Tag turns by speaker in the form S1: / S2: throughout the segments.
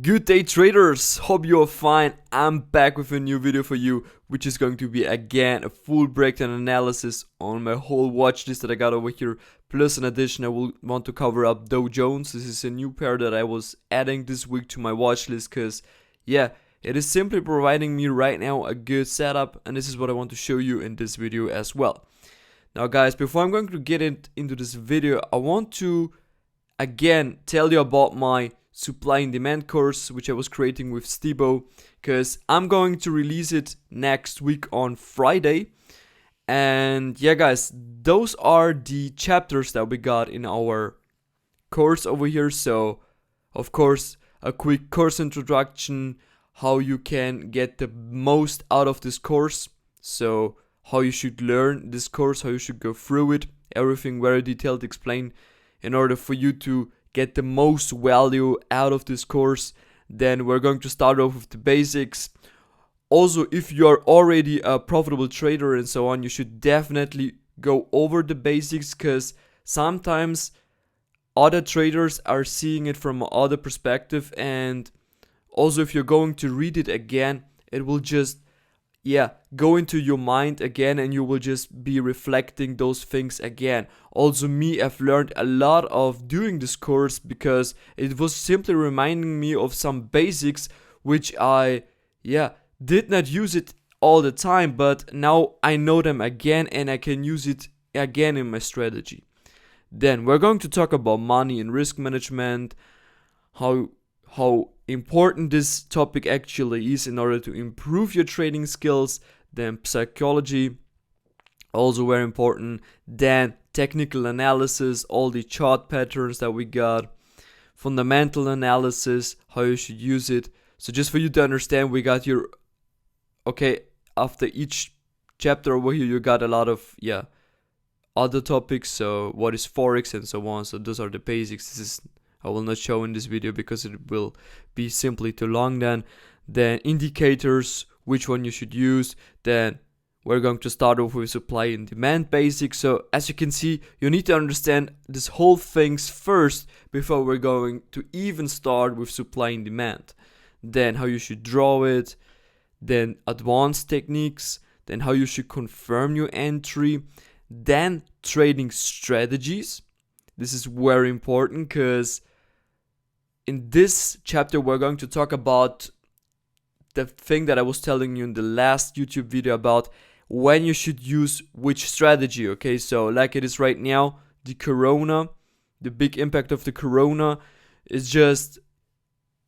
S1: Good day traders, hope you are fine. I'm back with a new video for you, which is going to be again a full breakdown analysis on my whole watch list that I got over here. Plus in addition I will want to cover up Dow Jones. This is a new pair that I was adding this week to my watch list because yeah, it is simply providing me right now a good setup, and this is what I want to show you in this video as well. Now guys, before I'm going to get into this video, I want to again tell you about my Supply and Demand Course, which I was creating with Stibo, because I'm going to release it next week on Friday. And yeah guys, those are the chapters that we got in our course over here. So of course, a quick course introduction, how you can get the most out of this course, so how you should learn this course, how you should go through it, everything very detailed explained in order for you to get the most value out of this course. Then we're going to start off with the basics. Also, if you are already a profitable trader and so on, you should definitely go over the basics, because sometimes other traders are seeing it from other perspective, and also if you're going to read it again, it will just go into your mind again, and you will just be reflecting those things again. Also me, I've learned a lot of doing this course because it was simply reminding me of some basics which I did not use it all the time, but now I know them again and I can use it again in my strategy. Then we're going to talk about money and risk management, how important this topic actually is in order to improve your trading skills. Then psychology, also very important. Then technical analysis, all the chart patterns that we got. Fundamental analysis, how you should use it. So just for you to understand, we got your after each chapter over here you got a lot of other topics. So what is Forex and so on. So those are the basics. I will not show in this video because it will be simply too long. Then indicators, which one you should use. Then we're going to start off with supply and demand basics. So as you can see, you need to understand this whole things first before we're going to even start with supply and demand. Then how you should draw it. Then advanced techniques. Then how you should confirm your entry. Then trading strategies. This is very important because in this chapter we're going to talk about the thing that I was telling you in the last YouTube video about when you should use which strategy. Okay, so like it is right now, the big impact of the corona is just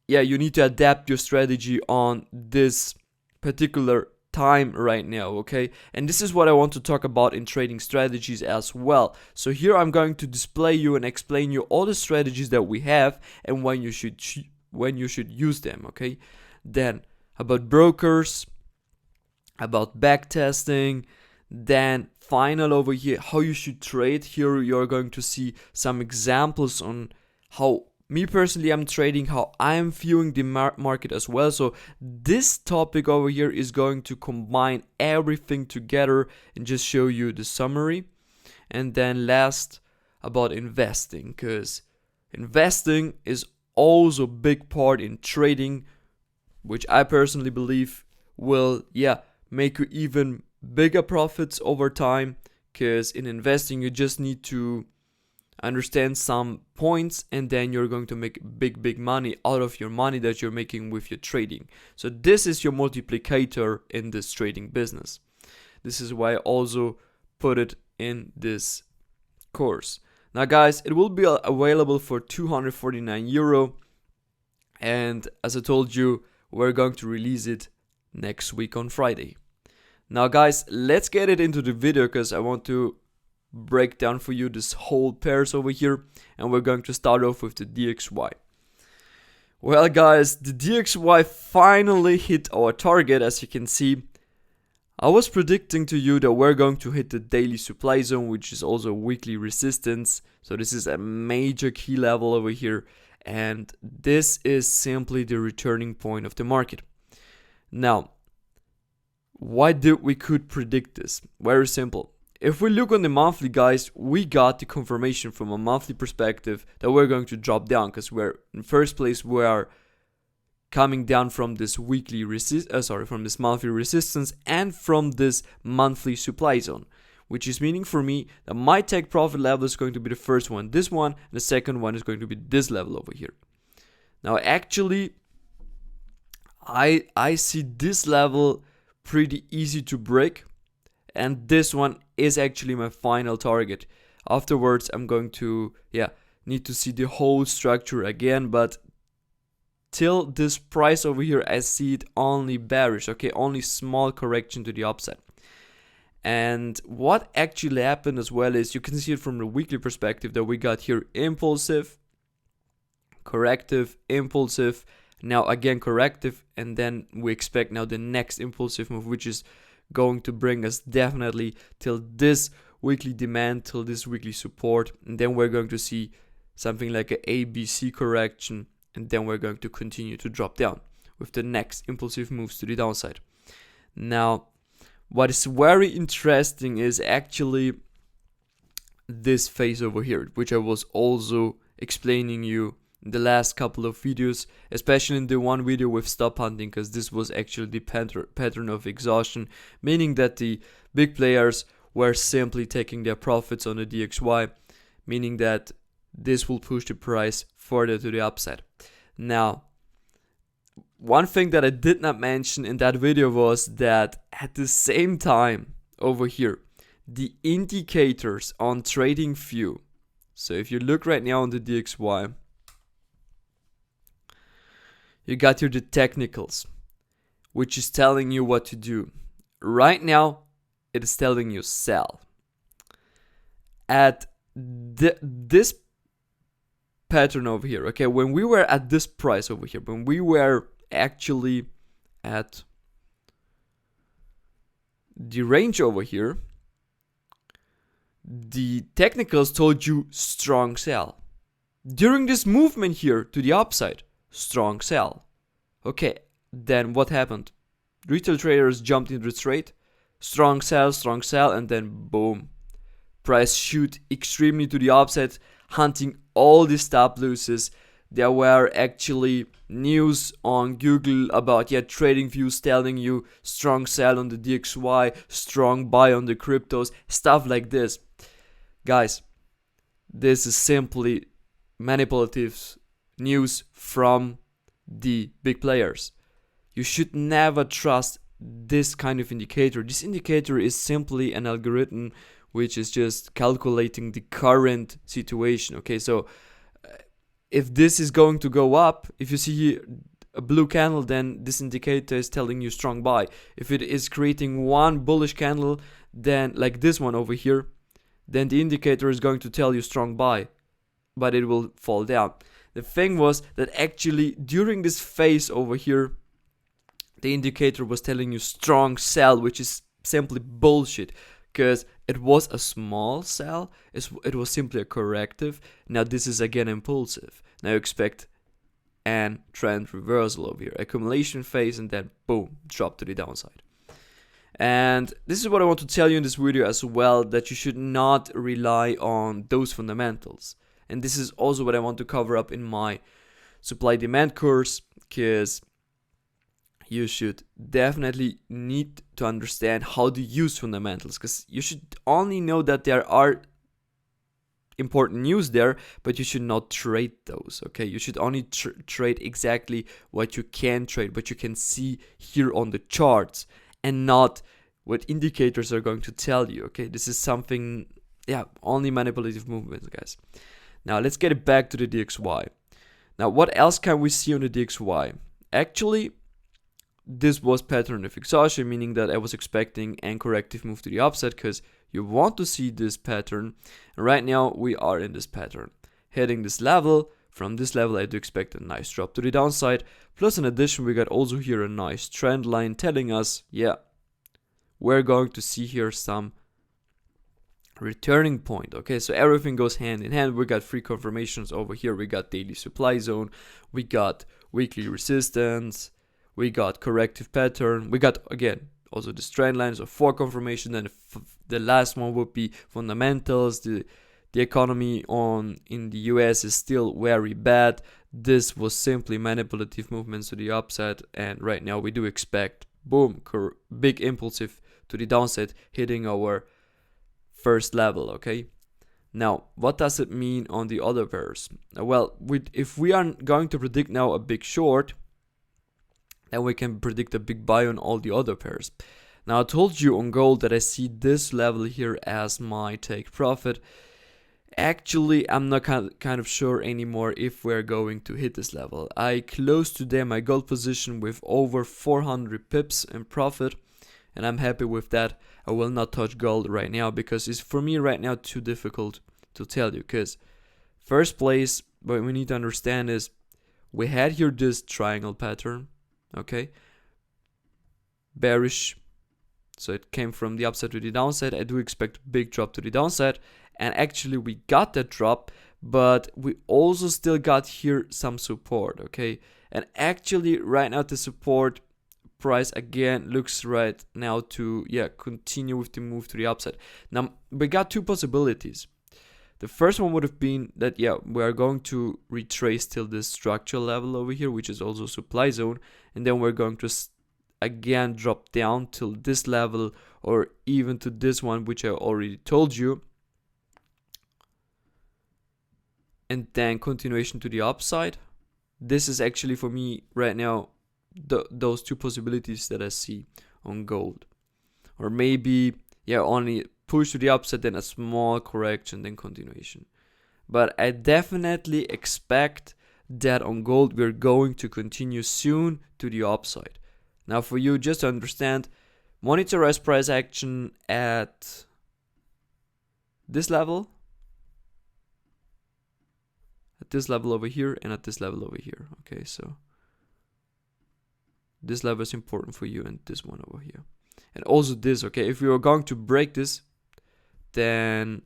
S1: you need to adapt your strategy on this particular time right now, okay? And this is what I want to talk about in trading strategies as well. So here I'm going to display you and explain you all the strategies that we have and when you should use them, okay? Then about brokers, about backtesting, then final over here how you should trade. Here you're going to see some examples on how me personally I'm trading, how I'm viewing the market as well. So this topic over here is going to combine everything together and just show you the summary. And then last, about investing, because investing is also a big part in trading, which I personally believe will make you even bigger profits over time. Because in investing you just need to understand some points, and then you're going to make big money out of your money that you're making with your trading. So this is your multiplicator in this trading business. This is why I also put it in this course. Now guys, it will be available for 249 euro, and as I told you, we're going to release it next week on Friday. Now guys, let's get it into the video because I want to break down for you this whole pairs over here, and we're going to start off with the DXY. Well guys, the DXY finally hit our target. As you can see, I was predicting to you that we're going to hit the daily supply zone, which is also weekly resistance. So this is a major key level over here, and this is simply the returning point of the market. Now, why did we could predict this? Very simple. If we look on the monthly, guys, we got the confirmation from a monthly perspective that we're going to drop down because we're in first place we are coming down from this from this monthly resistance and from this monthly supply zone, which is meaning for me that my take profit level is going to be the first one, this one, and the second one is going to be this level over here. Now actually I see this level pretty easy to break, and this one is actually my final target. Afterwards I'm going to need to see the whole structure again, but till this price over here I see it only bearish, okay, only small correction to the upside. And what actually happened as well is, you can see it from the weekly perspective, that we got here impulsive, corrective, impulsive, now again corrective, and then we expect now the next impulsive move, which is going to bring us definitely till this weekly demand, till this weekly support, and then we're going to see something like a ABC correction, and then we're going to continue to drop down with the next impulsive moves to the downside. Now what is very interesting is actually this phase over here, which I was also explaining you in the last couple of videos, especially in the one video with stop hunting, because this was actually the pattern of exhaustion, meaning that the big players were simply taking their profits on the DXY, meaning that this will push the price further to the upside. Now, one thing that I did not mention in that video was that at the same time over here, the indicators on TradingView, so if you look right now on the DXY, you got here the technicals, which is telling you what to do. Right now, it is telling you sell. At this pattern over here, okay, when we were at this price over here, when we were actually at the range over here, the technicals told you strong sell. During this movement here to the upside, strong sell. Okay, then what happened? Retail traders jumped into the trade, strong sell, and then boom, price shoot extremely to the upside, hunting all the stop losses. There were actually news on Google about TradingViews telling you strong sell on the DXY, strong buy on the cryptos, stuff like this. Guys, this is simply manipulative news from the big players. You should never trust this kind of indicator. This indicator is simply an algorithm which is just calculating the current situation. Okay, so if this is going to go up, if you see here a blue candle, then this indicator is telling you strong buy. If it is creating one bullish candle, then like this one over here, then the indicator is going to tell you strong buy, but it will fall down. The thing was that actually during this phase over here, the indicator was telling you strong sell, which is simply bullshit, because it was a small sell, it was simply a corrective. Now this is again impulsive. Now you expect an trend reversal over here, accumulation phase, and then boom, drop to the downside. And this is what I want to tell you in this video as well, that you should not rely on those fundamentals. And this is also what I want to cover up in my supply demand course, because you should definitely need to understand how to use fundamentals, because you should only know that there are important news there, but you should not trade those. Okay, you should only trade exactly what you can trade, what you can see here on the charts, and not what indicators are going to tell you. Okay, this is something, only manipulative movements, guys. Now let's get it back to the DXY. Now what else can we see on the DXY? Actually, this was pattern of exhaustion, meaning that I was expecting an corrective move to the upside, because you want to see this pattern. And right now we are in this pattern, hitting this level. From this level I do expect a nice drop to the downside. Plus in addition, we got also here a nice trend line telling us, we're going to see here some returning point. Okay, so everything goes hand in hand. We got three confirmations over here. We got daily supply zone, we got weekly resistance, we got corrective pattern, we got again also the trend lines of 4 confirmation. Then the last one would be fundamentals, the the economy in the US is still very bad. This was simply manipulative movements to the upside, and right now we do expect boom, big impulsive to the downside, hitting our first level. Okay, now what does it mean on the other pairs? Well, if we are going to predict now a big short, then we can predict a big buy on all the other pairs. Now, I told you on gold that I see this level here as my take profit. Actually, I'm not kind of sure anymore if we're going to hit this level. I closed today my gold position with over 400 pips in profit, and I'm happy with that. I will not touch gold right now because it's for me right now too difficult to tell you. Because first place, what we need to understand is we had here this triangle pattern, okay, bearish. So it came from the upside to the downside. I do expect a big drop to the downside, and actually we got that drop, but we also still got here some support, okay? And actually right now the support price again looks right now to continue with the move to the upside. Now we got two possibilities. The first one would have been that we are going to retrace till this structural level over here, which is also supply zone, and then we're going to again drop down till this level or even to this one, which I already told you, and then continuation to the upside. This is actually for me right now those two possibilities that I see on gold. Or maybe only push to the upside, then a small correction, then continuation. But I definitely expect that on gold we're going to continue soon to the upside. Now for you, just to understand, monetarize price action at this level, at this level over here, and at this level over here. Okay, so this level is important for you, and this one over here. And also this, okay, if you are going to break this, then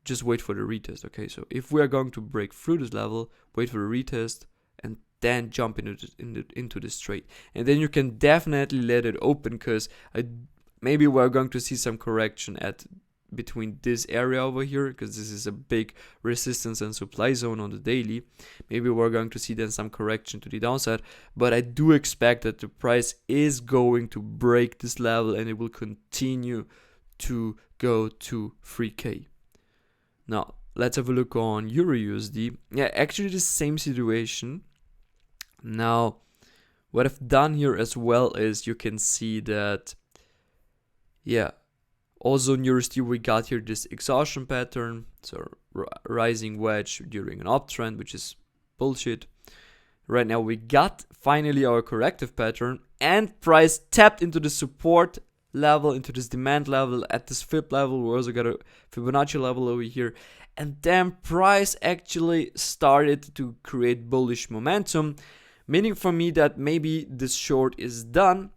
S1: just wait for the retest. Okay, so if we are going to break through this level, wait for the retest, and then jump into this trade, and then you can definitely let it open, because maybe we're going to see some correction at between this area over here, because this is a big resistance and supply zone on the daily. Maybe we're going to see then some correction to the downside, but I do expect that the price is going to break this level and it will continue to go to 3K. Now let's have a look on EURUSD. Actually the same situation. Now what I've done here as well is you can see that also in USD we got here this exhaustion pattern, so rising wedge during an uptrend, which is bullshit. Right now we got finally our corrective pattern, and price tapped into the support level, into this demand level. At this Fib level we also got a Fibonacci level over here, and then price actually started to create bullish momentum, meaning for me that maybe this short is done.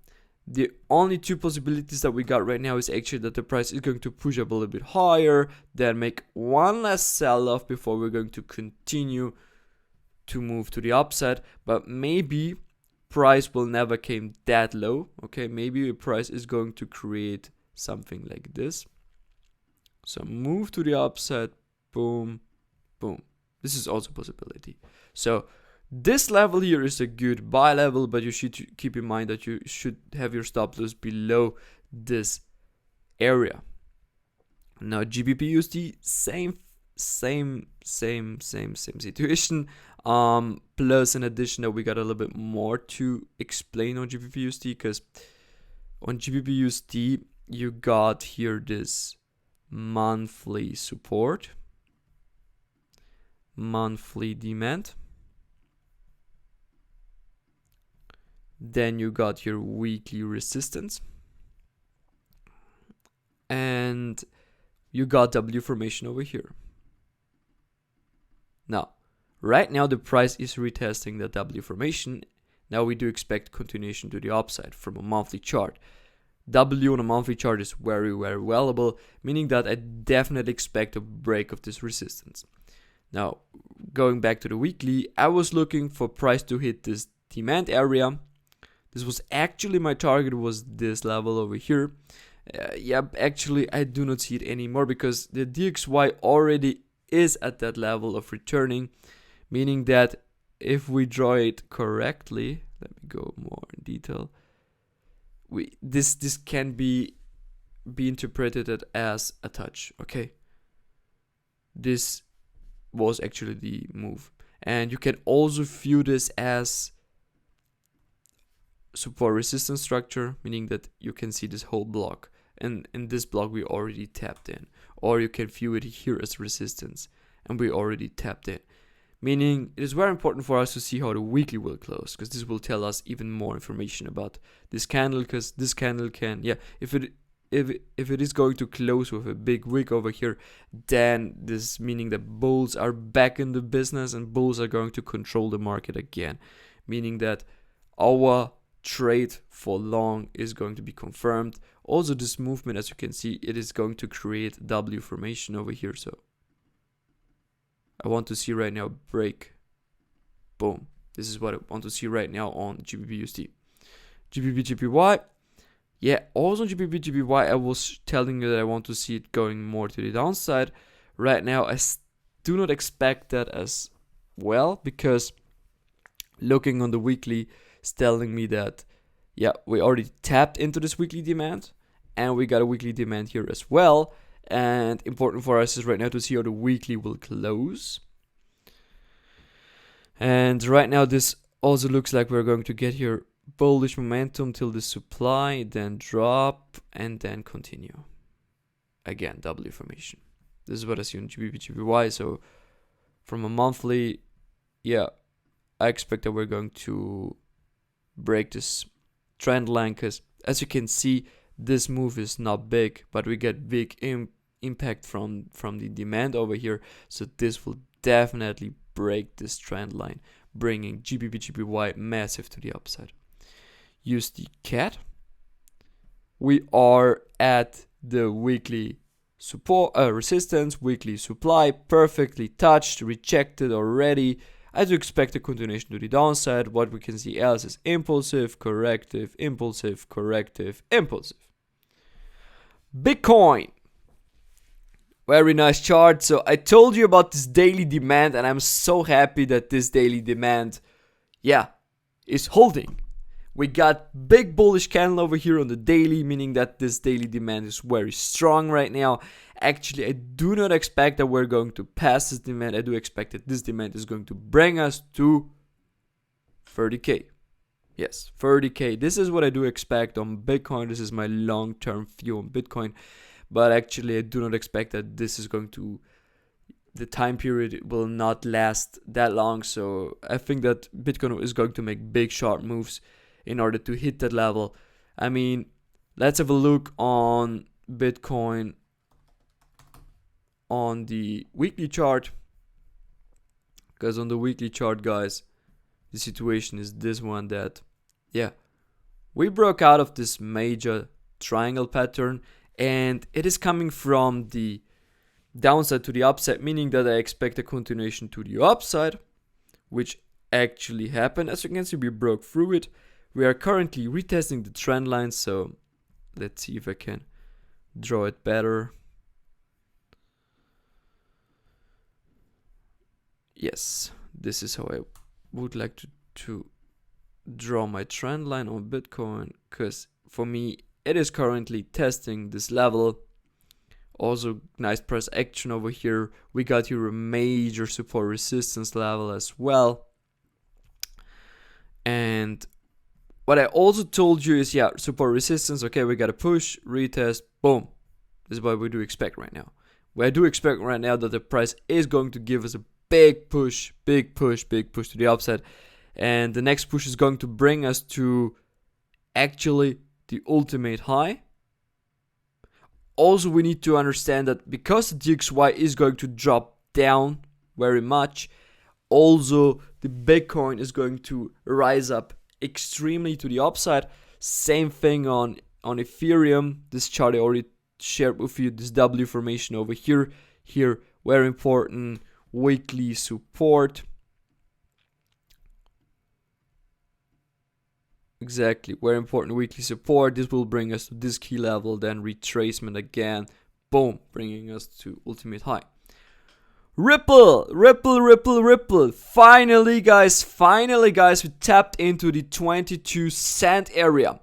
S1: The only two possibilities that we got right now is actually that the price is going to push up a little bit higher, then make one last sell-off before we're going to continue to move to the upside. But maybe price will never came that low. Okay, maybe the price is going to create something like this. So move to the upside, boom, boom. This is also a possibility. So this level here is a good buy level, but you should keep in mind that you should have your stop loss below this area. Now GBPUSD, same situation. Plus in addition that we got a little bit more to explain on GBPUSD, because on GBPUSD you got here this monthly support, monthly demand. Then you got your weekly resistance, and you got W formation over here. Now, right now the price is retesting the W formation. Now we do expect continuation to the upside from a monthly chart. W on a monthly chart is very, very valuable, meaning that I definitely expect a break of this resistance. Now, going back to the weekly, I was looking for price to hit this demand area. This was actually my target, was this level over here. Actually I do not see it anymore, because the DXY already is at that level of returning, meaning that if we draw it correctly, let me go more in detail, this can be interpreted as a touch. Okay, this was actually the move, and you can also view this as support resistance structure, meaning that you can see this whole block, and in this block we already tapped in, or you can view it here as resistance and we already tapped in, meaning it is very important for us to see how the weekly will close, because this will tell us even more information about this candle, because this candle can, if it is going to close with a big wick over here, then this meaning that bulls are back in the business and bulls are going to control the market again, meaning that our trade for long is going to be confirmed. Also, this movement, as you can see, it is going to create W formation over here. So I want to see right now break. Boom. This is what I want to see right now on GBPUSD. GBPJPY. Yeah, also on GBPJPY, I was telling you that I want to see it going more to the downside. Right now, I do not expect that as well, because looking on the weekly is telling me that, we already tapped into this weekly demand, and we got a weekly demand here as well. And important for us is right now to see how the weekly will close. And right now, this also looks like we're going to get here bullish momentum till the supply, then drop, and then continue. Again, W formation. This is what I see on GBPJPY. So from a monthly, I expect that we're going to break this trend line, because as you can see, this move is not big, but we get big impact from the demand over here. So this will definitely break this trend line, bringing GBPJPY massive to the upside. USDCAD, we are at the weekly support resistance, weekly supply, perfectly touched, rejected already. I do expect a continuation to the downside. What we can see else is impulsive, corrective, impulsive, corrective, impulsive. Bitcoin, very nice chart. So I told you about this daily demand, and I'm so happy that this daily demand, is holding. We got big bullish candle over here on the daily, meaning that this daily demand is very strong right now. Actually, I do not expect that we're going to pass this demand. I do expect that this demand is going to bring us to 30K. Yes, 30K. This is what I do expect on Bitcoin. This is my long-term view on Bitcoin. But actually, I do not expect that this is going to, the time period will not last that long. So I think that Bitcoin is going to make big sharp moves in order to hit that level. I mean, let's have a look on Bitcoin on the weekly chart, because on the weekly chart, guys, the situation is this one, that we broke out of this major triangle pattern, and it is coming from the downside to the upside, meaning that I expect a continuation to the upside, which actually happened. As you can see, we broke through it. We are currently retesting the trend line, so let's see if I can draw it better. Yes, this is how I would like to draw my trend line on Bitcoin, because for me, it is currently testing this level. Also, nice price action over here. We got here a major support resistance level as well. And what I also told you is, support resistance. Okay, we got a push, retest, boom. This is what we do expect right now. I do expect right now that the price is going to give us a big push to the upside. And the next push is going to bring us to actually the ultimate high. Also, we need to understand that because the DXY is going to drop down very much, also the Bitcoin is going to rise up extremely to the upside. Same thing on Ethereum. This chart I already shared with you, this W formation over here, very important weekly support. Exactly, very important weekly support. This will bring us to this key level, then retracement again, boom, bringing us to ultimate high. Ripple, Ripple, Ripple, Ripple. Finally, guys, we tapped into the 22-cent area.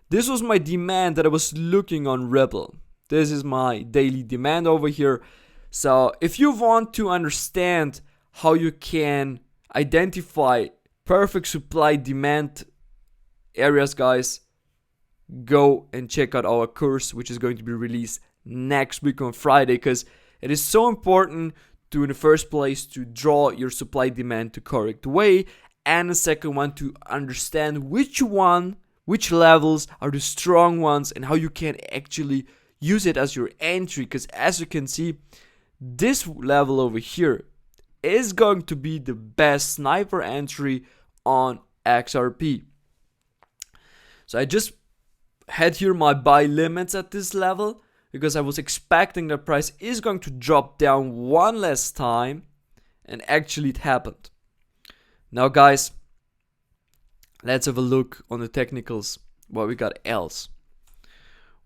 S1: This was my demand that I was looking on Ripple. This is my daily demand over here. So if you want to understand how you can identify perfect supply demand areas, guys, go and check out our course, which is going to be released next week on Friday, because it is so important to, in the first place, to draw your supply demand the correct way, and the second one, to understand which levels are the strong ones and how you can actually use it as your entry. Because as you can see, this level over here is going to be the best sniper entry on XRP. So I just had here my buy limits at this level, because I was expecting the price is going to drop down one last time, and actually it happened. Now, guys, let's have a look on the technicals, what we got else.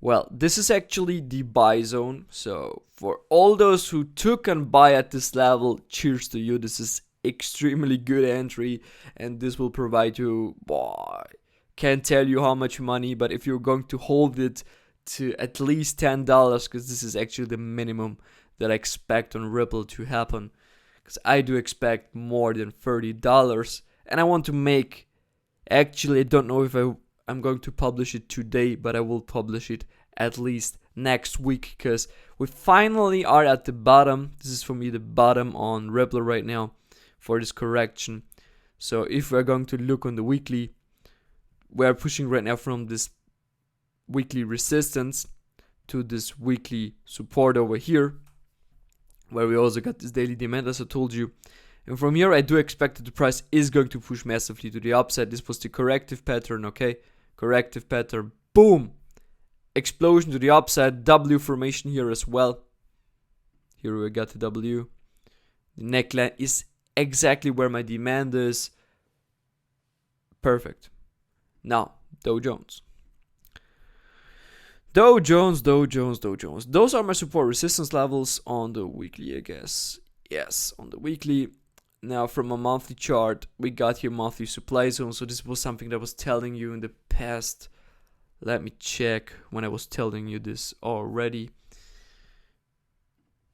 S1: Well, this is actually the buy zone. So for all those who took and buy at this level, cheers to you. This is extremely good entry, and this will provide you, can't tell you how much money, but if you're going to hold it to at least $10, because this is actually the minimum that I expect on Ripple to happen, because I do expect more than $30, and I want to make, actually I don't know if I'm going to publish it today, but I will publish it at least next week, because we finally are at the bottom. This is for me the bottom on Ripple right now for this correction. So if we're going to look on the weekly, we're pushing right now from this weekly resistance to this weekly support over here, where we also got this daily demand, as I told you. And from here, I do expect that the price is going to push massively to the upside. This was the corrective pattern, okay? Corrective pattern, boom! Explosion to the upside, W formation here as well. Here we got the W. The neckline is exactly where my demand is. Perfect. Now, Dow Jones. Dow Jones. Those are my support resistance levels on the weekly, I guess. Yes, on the weekly. Now, from a monthly chart, we got here monthly supply zone. So this was something that I was telling you in the past. Let me check when I was telling you this already.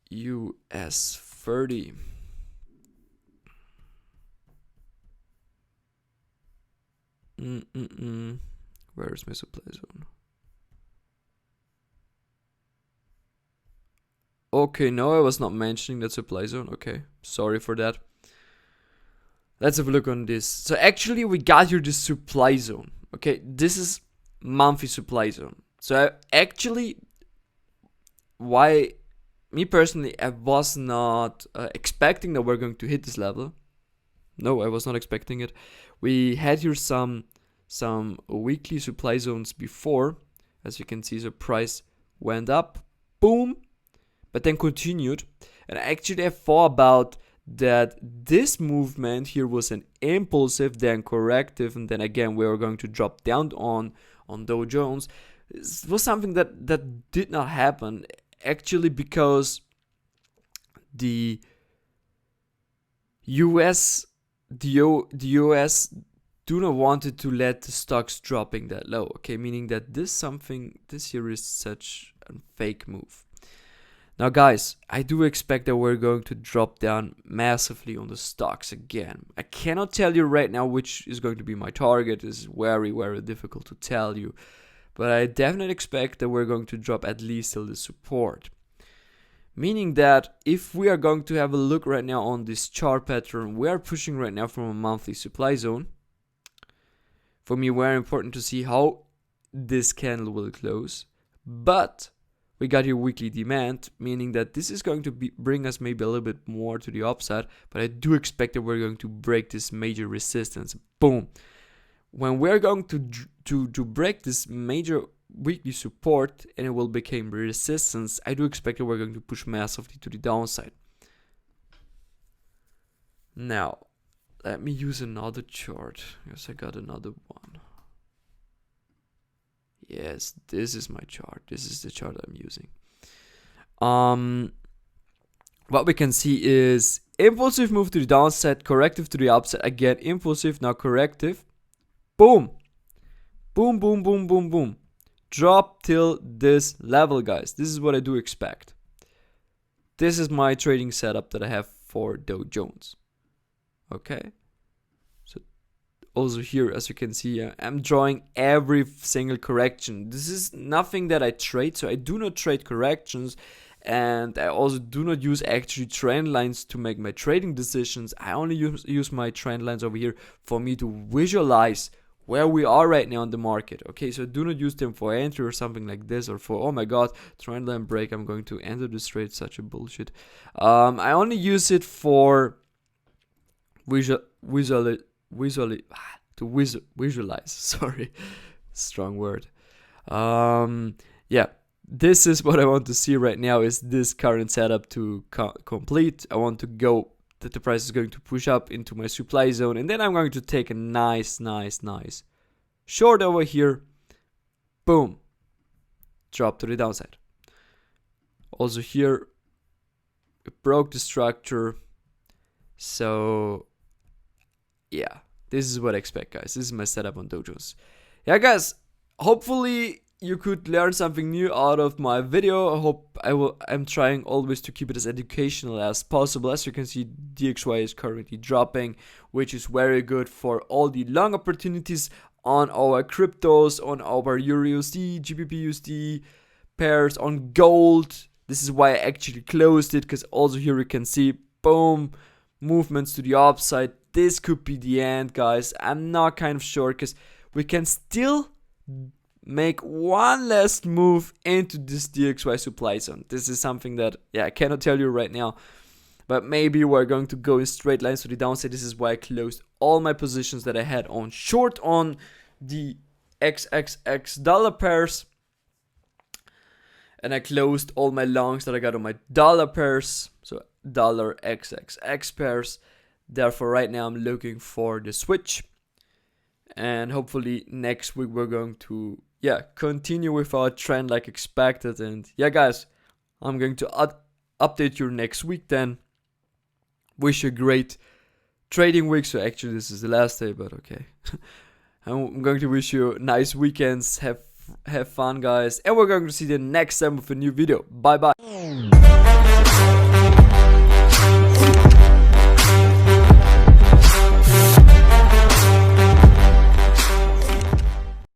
S1: US 30. Where is my supply zone? Okay, no, I was not mentioning that supply zone. Okay, sorry for that. Let's have a look on this. So actually, we got here this supply zone. Okay, this is monthly supply zone. So actually, why, me personally, I was not expecting that we're going to hit this level. No, I was not expecting it. We had here some weekly supply zones before. As you can see, the price went up, boom, but then continued. And actually, I thought about that this movement here was an impulsive, then corrective, and then again we were going to drop down on Dow Jones. It was something that did not happen, actually, because the US do not wanted to let the stocks dropping that low. Okay, meaning that this here is such a fake move. Now, guys, I do expect that we're going to drop down massively on the stocks again. I cannot tell you right now which is going to be my target. It's very, very difficult to tell you. But I definitely expect that we're going to drop at least till the support. Meaning that if we are going to have a look right now on this chart pattern, we are pushing right now from a monthly supply zone. For me, very important to see how this candle will close. But we got here weekly demand, meaning that this is going to bring us maybe a little bit more to the upside. But I do expect that we're going to break this major resistance. Boom. When we're going to break this major weekly support and it will become resistance, I do expect that we're going to push massively to the downside. Now, let me use another chart. Yes, I got another one. Yes, this is my chart. This is the chart I'm using. what we can see is impulsive move to the downside, corrective to the upside, again impulsive, now corrective, boom, boom, boom, boom, boom, boom, drop till this level, guys. This is what I do expect. This is my trading setup that I have for Dow Jones. Okay, so also here, as you can see, I'm drawing every single correction. This is nothing that I trade, so I do not trade corrections, and I also do not use actually trend lines to make my trading decisions. I only use my trend lines over here for me to visualize where we are right now in the market. Okay, so do not use them for entry or something like this, or for, oh my god, trend line break, I'm going to enter this trade, such a bullshit. I only use it for visualize. Sorry, strong word. Yeah, this is what I want to see right now, is this current setup to complete. I want to go that the price is going to push up into my supply zone, and then I'm going to take a nice short over here, boom, drop to the downside. Also here it broke the structure, so yeah, this is what I expect, guys. This is my setup on Dow Jones. Yeah, guys, hopefully you could learn something new out of my video. I hope I'm trying always to keep it as educational as possible. As you can see, DXY is currently dropping, which is very good for all the long opportunities on our cryptos, on our EURUSD, GBPUSD pairs, on gold. This is why I actually closed it, because also here you can see, boom, movements to the upside. This could be the end, guys. I'm not kind of sure, because we can still make one last move into this DXY supply zone. This is something that, yeah, I cannot tell you right now, but maybe we're going to go in straight lines to the downside. This is why I closed all my positions that I had on short on the XXX dollar pairs, and I closed all my longs that I got on my dollar pairs, so dollar XXX pairs. Therefore right now I'm looking for the switch, and hopefully next week we're going to continue with our trend like expected. And yeah, guys, I'm going to update you next week then. Wish you a great trading week. So actually this is the last day, but okay. I'm going to wish you nice weekends. Have fun, guys, and we're going to see you next time with a new video. Bye bye.